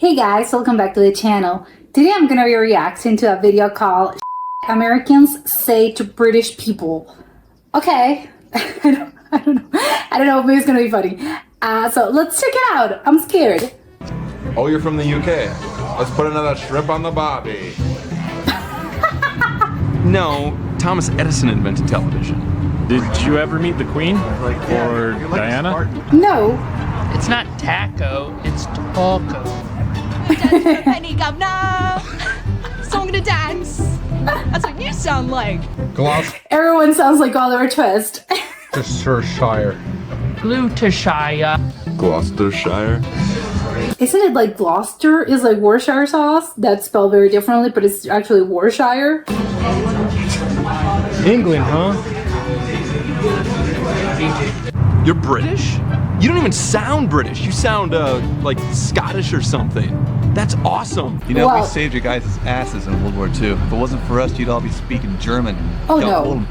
Hey guys, welcome back to the channel. Today I'm gonna be reacting to a video called Americans Say to British People. Okay, I don't know if it's gonna be funny. So let's check it out. I'm scared. Oh, you're from the UK. Let's put another shrimp on the barbie. No, Thomas Edison invented television. Did you ever meet the Queen? Or Diana? No. It's not taco, it's taco. Penny governor. So I'm gonna dance. That's what you sound like. Everyone sounds like Oliver Twist. Gloucestershire. Gloucestershire. Gloucestershire. Isn't it like Gloucester is like Worcestershire sauce? That's spelled very differently, but it's actually Worcestershire. England, huh? You're British? You don't even sound British. You sound like Scottish or something. That's awesome. You know, Well- we saved your guys' asses in World War II. If it wasn't for us, you'd all be speaking German. Oh, Don't no. hold 'em.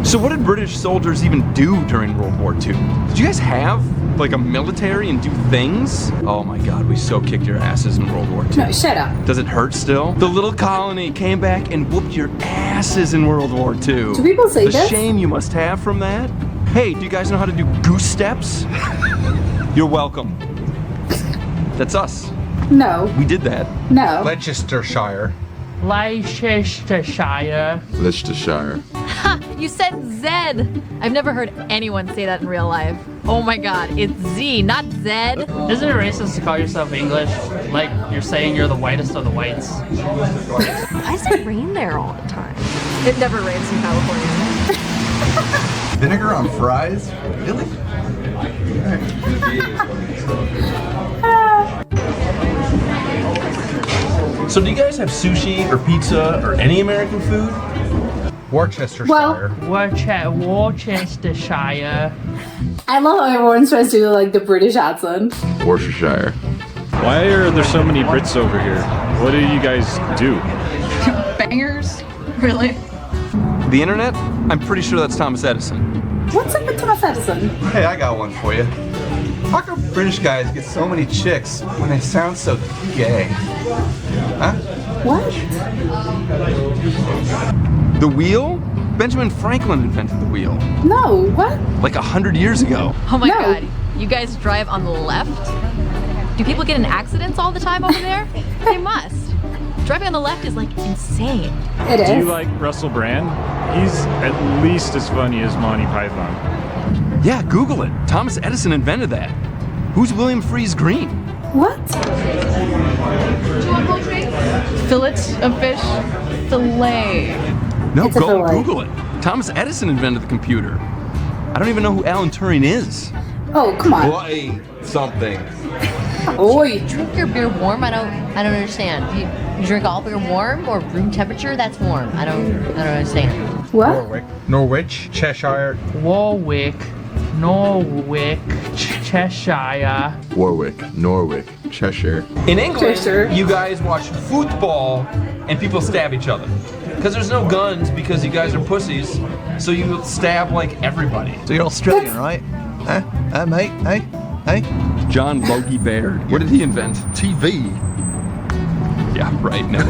So what did British soldiers even do during World War II? Did you guys have like a military and do things? Oh my God, we so kicked your asses in World War II. No, shut up. Does it hurt still? The little colony came back and whooped your asses in World War II. Do people say the this? shame you must have from that. Hey, do you guys know how to do goose steps? You're welcome. That's us. No, We did that. no. Leicestershire. Leicestershire. Leicestershire. You said Zed. I've never heard anyone say that in real life. Oh my god, it's Z, not Zed. Isn't it racist to call yourself English? Like you're saying you're the whitest of the whites. Why does it rain there all the time? It never rains in California. Vinegar on fries? Really? So do you guys have sushi or pizza or any American food? Worcestershire. Well- Worcestershire. I love how everyone's trying to do like the British accent. Worcestershire. Why are there so many Brits over here? What do you guys do? Bangers? Really? The internet? I'm pretty sure that's Thomas Edison. What's up with Thomas Edison? Hey, I got one for you. How come British guys get so many chicks when they sound so gay? Huh? What? The wheel? Benjamin Franklin invented the wheel, No, what? like 100 years ago. Oh my No. god, you guys drive on the left? Do people get in accidents all the time over there? They must. Driving on the left is like insane. It is. Do you like Russell Brand? He's at least as funny as Monty Python. Yeah, Google it. Thomas Edison invented that. Who's William Freeze Green? What? Fillets of fish. Filet. No, It's a go fillet. Google it. Thomas Edison invented the computer. I don't even know who Alan Turing is. Oh, come on. Bloody something. Oi. Drink your beer warm? I don't understand. You drink all beer warm or room temperature? That's warm. I don't understand. What? Norwich. Cheshire. Warwick. Norwich. Cheshire. Warwick. Norwich. Cheshire. In England, Sure. you guys watch football and people stab each other. Because there's no guns because you guys are pussies, so you stab like everybody. So you're Australian, right? Huh? Mate? Hey? Hey? John Logie Baird. What did he invent? TV. Yeah, right, no.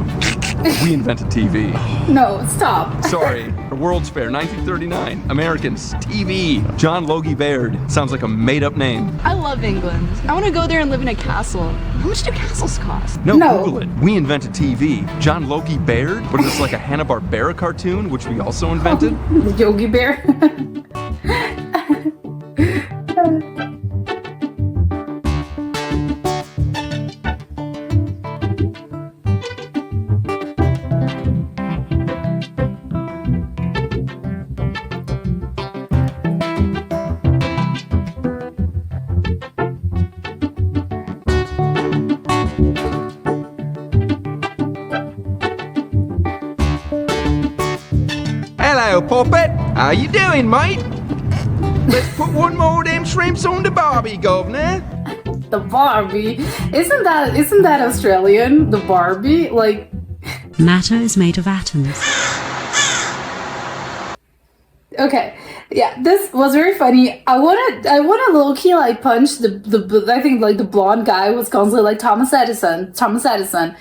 We invented TV. No, stop. Sorry. World's Fair, 1939. Americans, TV. John Logie Baird. Sounds like a made-up name. I love England. I want to go there and live in a castle. How much do castles cost? No, No. Google it. We invented TV. John Logie Baird? What is this, like a Hanna-Barbera cartoon, which we also invented? Yogi Bear. Hello, Puppet. How you doing, mate? Let's put one more of them shrimps on the barbie, governor. The Barbie. Isn't that Australian? The Barbie? Like, Matter is made of atoms. okay. Yeah, this was very funny. I want to low key like punch the I think like the blonde guy was constantly like Thomas Edison.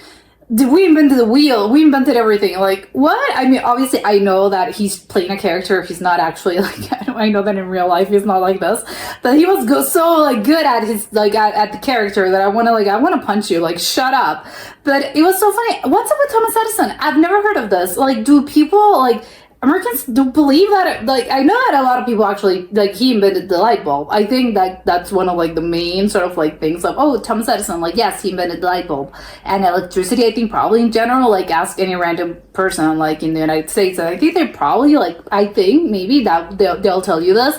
We invented the wheel. We invented everything. Like, what? I mean, obviously, I know that he's playing a character. He's not actually like. I know that in real life he's not like this. But he was so like good at his like at the character that I want to punch you. Like, shut up. But it was so funny. What's up with Thomas Edison? I've never heard of this. Like, do people like? Americans do believe that, like, I know that a lot of people actually, like, he invented the light bulb. I think that that's one of, like, the main sort of, like, things of, oh, Thomas Edison, like, yes, he invented the light bulb. And electricity, I think probably in general, like, ask any random person, like, in the United States, and I think they probably, like, I think maybe that they'll tell you this.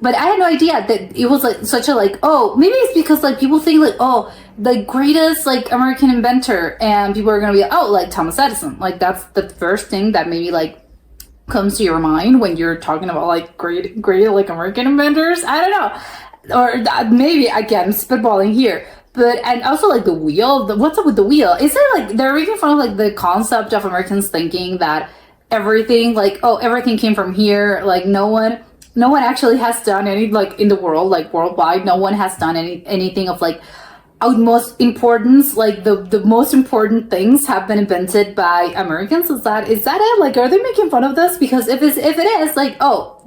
But I had no idea that it was, like, such a, like, oh, maybe it's because, like, people think, like, oh, the greatest, like, American inventor, and people are gonna be like, oh, like, Thomas Edison. Like, that's the first thing that maybe, like, comes to your mind when you're talking about like great like American inventors. I don't know, or maybe again spitballing here, but and also like the wheel. What's up with the wheel? Is it like they're making fun of like the concept of Americans thinking that everything like everything came from here? Like no one actually has done any like in the world like worldwide. No one has done anything of like utmost importance, like the most important things have been invented by Americans. Is that it? Like, are they making fun of this? Because if it is, like, oh,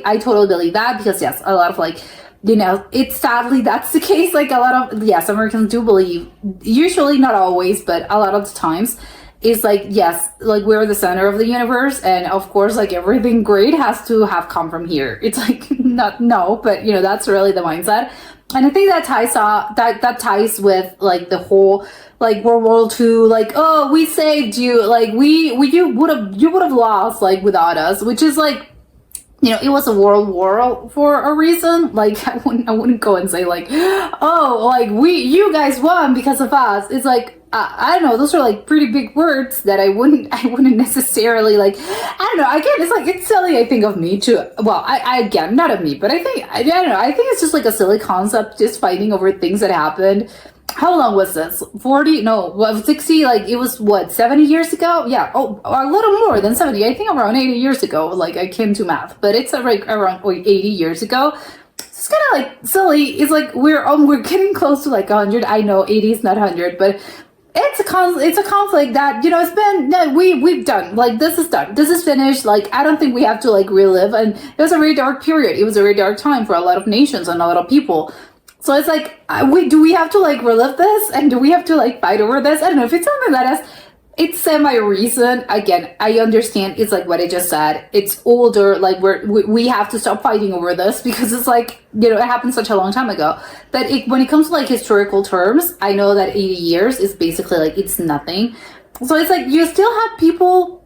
I totally believe that, because yes, a lot of like, you know, it's sadly that's the case. Like a lot of yes, Americans do believe, usually not always, but a lot of the times, is like yes, like we're the center of the universe, and of course, like everything great has to have come from here. It's like not no, but you know that's really the mindset. And I think that ties with like the whole like World War II, like, oh, we saved you, like you would have lost like without us, which is like, you know, it was a world war for a reason. Like I wouldn't go and say like, oh, like you guys won because of us. It's like I don't know, those are like pretty big words that I wouldn't necessarily like, I don't know, again, it's like, it's silly, I think, of me to, well, I again, not of me, but I don't know, I think it's just like a silly concept, just fighting over things that happened. How long was this? 40? No, well, 60, like, it was, what, 70 years ago? Yeah, oh, a little more than 70, I think around 80 years ago, like, I can't do math, but it's like around 80 years ago. It's kind of like silly. It's like we're getting close to like 100. I know 80 is not 100, but it's a conflict that, you know, it's been, no, we've done, like, this is done, this is finished. Like, I don't think we have to like relive, and it was a very dark period. It was a very dark time for a lot of nations and a lot of people. So it's like, do we have to like relive this, and do we have to like fight over this? I don't know if it's something that has, it's semi-recent. Again, I understand it's like what I just said. It's older, like we have to stop fighting over this, because it's like, you know, it happened such a long time ago. But when it comes to like historical terms, I know that 80 years is basically like, it's nothing. So it's like, you still have people,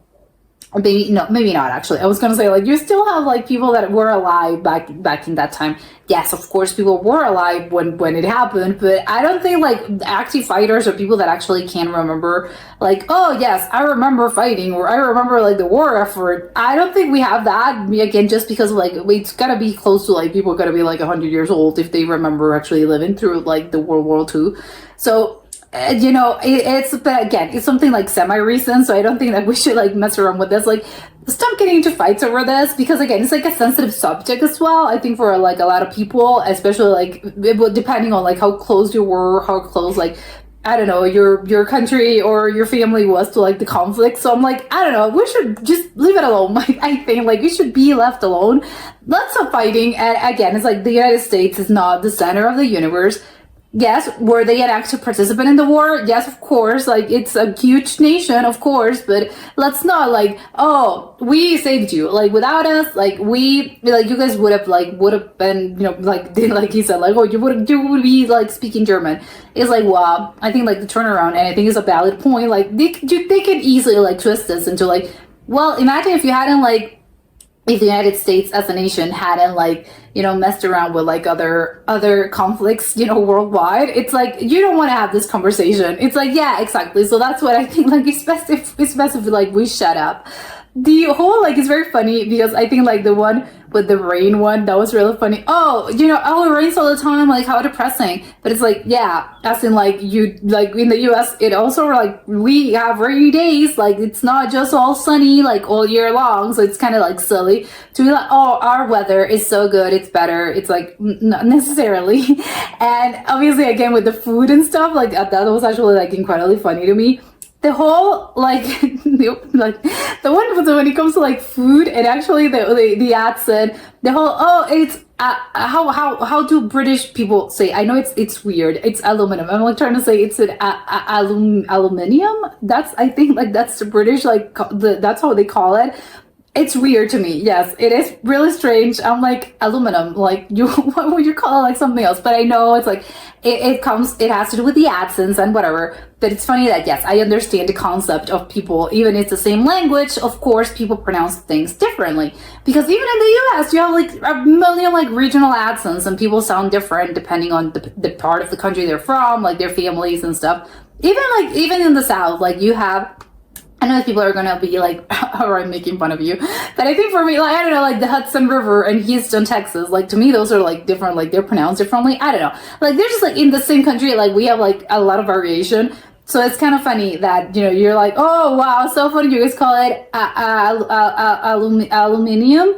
maybe not actually. I was gonna say like, you still have like people that were alive back in that time. Yes, of course, people were alive when it happened, but I don't think like active fighters or people that actually can remember like, oh yes, I remember fighting, or I remember like the war effort. I don't think we have that, again, just because like it's gotta be close to like, people gotta be like 100 years old if they remember actually living through like the World War II. So you know, but again, it's something like semi-recent, so I don't think that we should like mess around with this. Like, stop getting into fights over this, because again, it's like a sensitive subject as well, I think, for like a lot of people, especially like depending on like how close you were, how close, like, I don't know, your country or your family was to like the conflict. So I'm like, I don't know, we should just leave it alone. Like, I think like we should be left alone. Let's stop fighting. And again, it's like the United States is not the center of the universe. Yes, were they an active participant in the war? Yes, of course. Like, it's a huge nation, of course, but let's not like, oh, we saved you. Like, without us, like, you guys would have been, you know, like he said, like, oh, you would be like speaking German. It's like, wow, I think like the turnaround, and I think it's a valid point. Like, they could easily like twist this into like, well, imagine if you hadn't like, if the United States as a nation hadn't like, you know, messed around with like other conflicts, you know, worldwide. It's like, you don't want to have this conversation. It's like, yeah, exactly. So that's what I think, like, it's best if like we shut up. The whole, like, it's very funny, because I think like the one with the rain one. That was really funny. Oh, it rains all the time. Like, how depressing. But it's like, yeah, as in like in the US, it also like we have rainy days. Like, it's not just all sunny like all year long. So it's kind of like silly to be like, oh, our weather is so good, it's better. It's like not necessarily. And obviously, again, with the food and stuff, like that was actually like incredibly funny to me. The whole like the one when it comes to like food, and actually the accent, the whole it's how do British people say? I know it's weird. It's aluminum. I'm like trying to say it's an aluminium. I think that's the British that's how they call it. It's weird to me. Yes, it is really strange. I'm like aluminum. Like what would you call it? Like something else? But I know it's like it has to do with the accents and whatever. But it's funny that yes, I understand the concept of people. Even if it's the same language, of course, people pronounce things differently. Because even in the U.S., you have like a million like regional accents, and people sound different depending on the part of the country they're from, like their families and stuff. Even in the South, like you have. I know people are gonna be like, "Oh, I'm making fun of you," but I think for me, like I don't know, like the Hudson River and Houston, Texas, like to me those are like different, like they're pronounced differently. I don't know, like they're just like in the same country, like we have like a lot of variation. So it's kind of funny that you're like, "Oh wow, so funny!" You guys call it aluminium.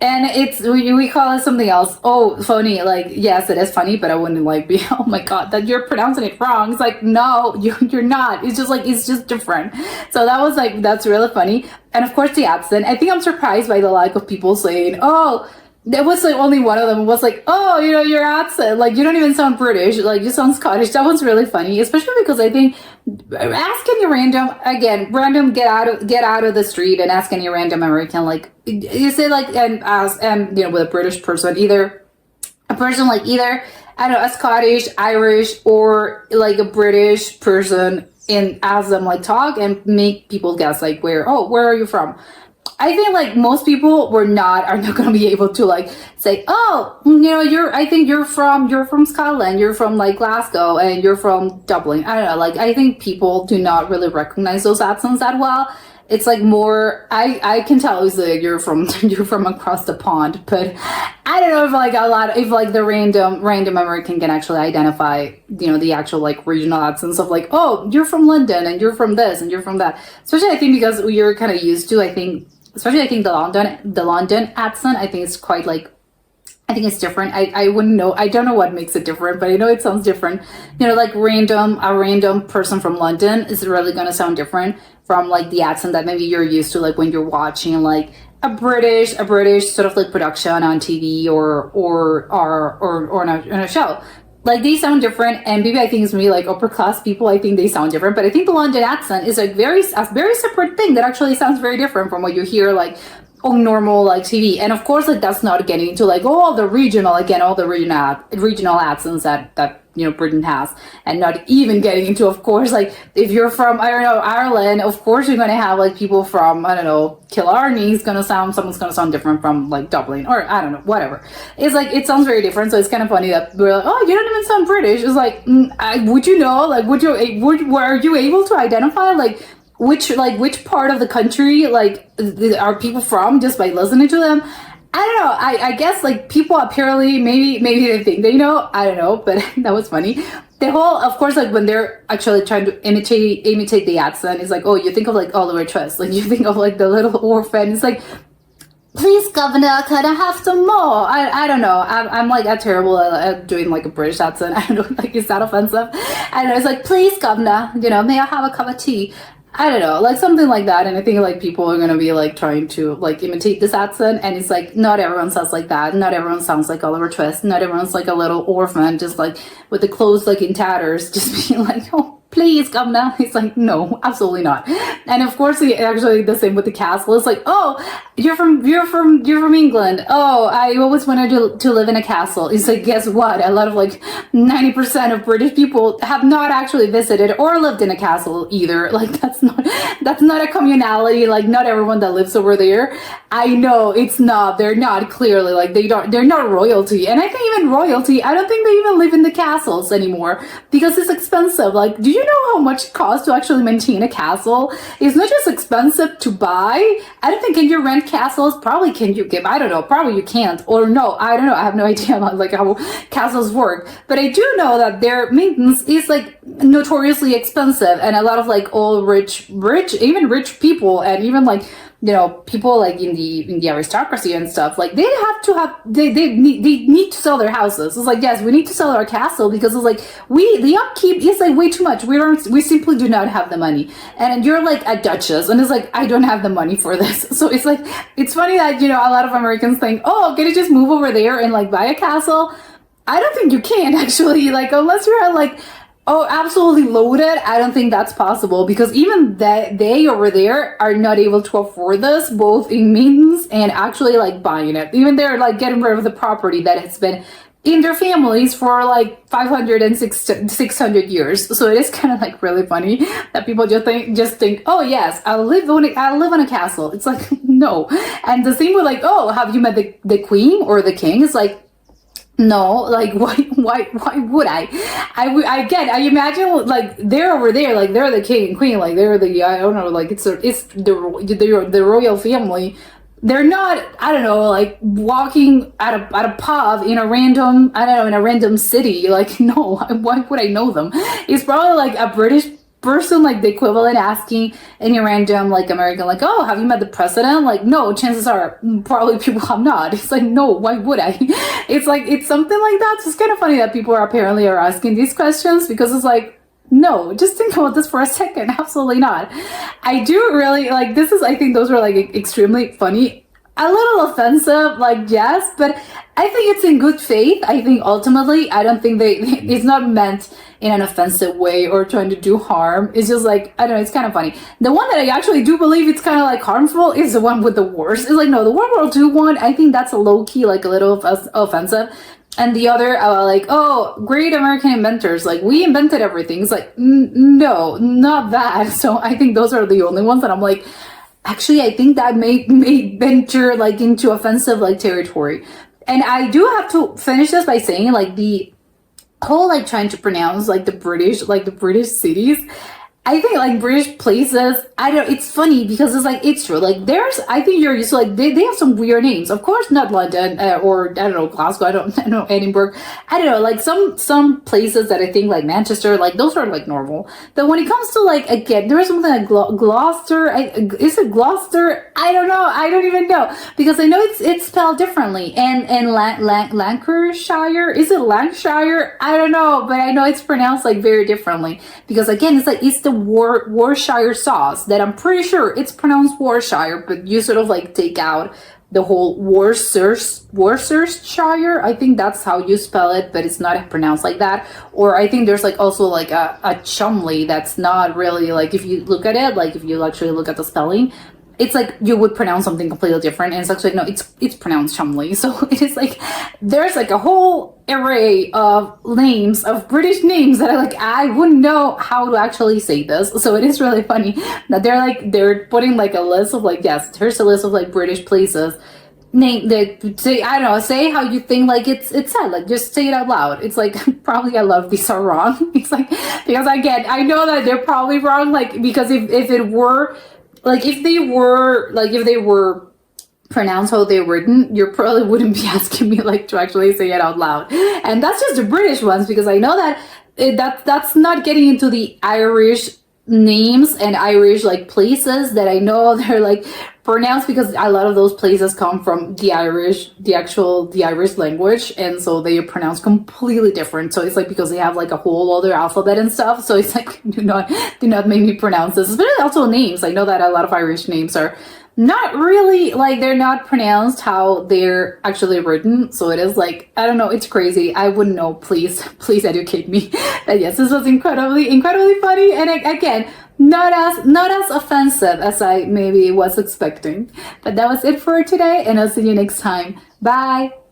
And we call it something else. Oh, funny. Like, yes, it is funny, but I wouldn't like be, oh my God, that you're pronouncing it wrong. It's like, no, you're not. It's just like, it's just different. So that was like, that's really funny. And of course the accent. I think I'm surprised by the lack of people saying, oh, there was like only one of them was like, oh, your accent, like you don't even sound British, like you sound Scottish. That was really funny, especially because I think ask any random get out of the street and ask any random American, like you say like and with a British person, either a person like either I don't know, a Scottish, Irish, or like a British person, and ask them like talk and make people guess like where are you from? I think like most people are not going to be able to like say, oh, you're from Scotland, you're from like Glasgow, and you're from Dublin. I don't know. Like I think people do not really recognize those accents that well. It's like more, I can tell it's like you're from across the pond, but I don't know if the random American can actually identify, the actual like regional accents of like, oh, you're from London and you're from this and you're from that. Especially I think because you're kind of used to, I think the London accent, I think it's quite like, I think it's different. I wouldn't know. I don't know what makes it different, but I know it sounds different. Like a random person from London is really going to sound different from like the accent that maybe you're used to, like when you're watching like a British sort of like production on TV or in a show. Like they sound different, and maybe I think it's me like upper class people. I think they sound different, but I think the London accent is a very separate thing that actually sounds very different from what you hear like on normal like TV. And of course, like that's not getting into like all the regional accents that Britain has, and not even getting into, of course, like if you're from Ireland, of course you're gonna have like people from Killarney. Someone's gonna sound different from like Dublin, or I don't know, whatever. It's like it sounds very different. So it's kind of funny that we're like, oh, you don't even sound British. It's like, were you able to identify like which part of the country like are people from just by listening to them? I don't know. I guess like people apparently maybe they think they know. I don't know, but that was funny. The whole, of course, like when they're actually trying to imitate the accent, it's like, oh, you think of like Oliver Twist, like you think of like the little orphan. It's like, please, governor, can I have some more? I don't know. I'm like terrible at doing like a British accent. I don't know, like is that offensive? I don't know. It's like, please, governor, may I have a cup of tea? I don't know, like something like that. And I think like people are gonna be like trying to like imitate this accent, and it's like not everyone sounds like that. Not everyone sounds like Oliver Twist. Not everyone's like a little orphan, just like with the clothes like in tatters, just being like, oh, please come now. It's like, no, absolutely not. And of course, actually the same with the castle. It's like, oh, you're from England. Oh, I always wanted to live in a castle. It's like, guess what? A lot of like 90% of British people have not actually visited or lived in a castle either. Like that's not a communality. Like not everyone that lives over there. I know it's not. They're not clearly like they're not royalty. And I think even royalty, I don't think they even live in the castles anymore because it's expensive. Like, do you you know how much it costs to actually maintain a castle? It's not just expensive to buy. I don't think, can you rent castles? Probably can you give, I don't know, probably you can't. Or no, I don't know. I have no idea about like how castles work. But I do know that their maintenance is like notoriously expensive, and a lot of like all rich, even rich people, and even like, you know, people like in the aristocracy and stuff, like they have to have, they need to sell their houses. It's like, yes, we need to sell our castle because it's like the upkeep is like way too much. We simply do not have the money. And you're like a duchess, and it's like, I don't have the money for this. So it's like, it's funny that, you know, a lot of Americans think, oh, can you just move over there and like buy a castle? I don't think you can actually, like, unless you're like, oh, absolutely loaded. I don't think that's possible, because even they over there are not able to afford this, both in maintenance and actually like buying it. Even they're like getting rid of the property that has been in their families for like 500 and 600 years. So it is kind of like really funny that people just think, oh yes, I live on a castle. It's like, no. And the same with like, oh, have you met the queen or the king? It's like, no, like why would I imagine like they're over there, like they're the king and queen, like they're the, I don't know, like it's the royal family. They're not, I don't know, like walking at a pub in a random, I don't know, in a random city. Like, no, why would I know them? It's probably like a British person, like the equivalent, asking any random like American, like, oh, have you met the president? Like, no, chances are probably people have not. It's like, no, why would I? It's like, it's something like that. So it's kind of funny that people are apparently asking these questions, because it's like, no, just think about this for a second. Absolutely not. I do really like, this is, I think those were like extremely funny, a little offensive, like, yes, but I think it's in good faith. I think ultimately, I don't think it's not meant in an offensive way or trying to do harm. It's just like, I don't know, it's kind of funny. The one that I actually do believe it's kind of like harmful is the one with the wars. It's like, no, the World War II one, I think that's a low-key, like a little offensive. And the other, like, oh, great American inventors, like, we invented everything. It's like, no, not that. So I think those are the only ones that I'm like, actually, I think that may venture like into offensive like territory. And I do have to finish this by saying, like, the whole like trying to pronounce like the British cities, I think like British places, I don't, it's funny because it's like, it's true. Like there's, I think you're used to like, they have some weird names. Of course, not London or I don't know, Glasgow, I don't know, Edinburgh. I don't know, like some places that I think like Manchester, like those are like normal. But when it comes to like, again, there's something like Gloucester, is it Gloucester? I don't know. I don't even know, because I know it's spelled differently. And Lancashire, is it Lancashire? I don't know, but I know it's pronounced like very differently, because again, it's like, it's the Worcestershire sauce that I'm pretty sure it's pronounced Worcestershire, but you sort of like take out the whole Worcestershire. I think that's how you spell it, but it's not pronounced like that. Or I think there's like also like a Chumley that's not really like, if you look at it, like if you actually look at the spelling, it's like you would pronounce something completely different, and it's actually, no, it's pronounced Chumley. So it is like, there's like a whole array of names, of British names, that I wouldn't know how to actually say this. So it is really funny that they're putting like a list of like, yes, here's a list of like British places. Name that, say, I don't know, say how you think like it's said, like just say it out loud. It's like, probably a lot of these are wrong. It's like, because again, I know that they're probably wrong, like, because if it were, like, if they were pronounced how they're written, you probably wouldn't be asking me like to actually say it out loud. And that's just the British ones, because I know that that's not getting into the Irish names and Irish like places that I know they're like pronounced, because a lot of those places come from the Irish language, and so they are pronounced completely different. So it's like, because they have like a whole other alphabet and stuff, so it's like, do not make me pronounce this. Especially also names. I know that a lot of Irish names are not really, like, they're not pronounced how they're actually written. So it is like, I don't know, it's crazy. I wouldn't know. Please educate me. But yes, this was incredibly funny, and again, not as offensive as I maybe was expecting. But that was it for today, and I'll see you next time. Bye.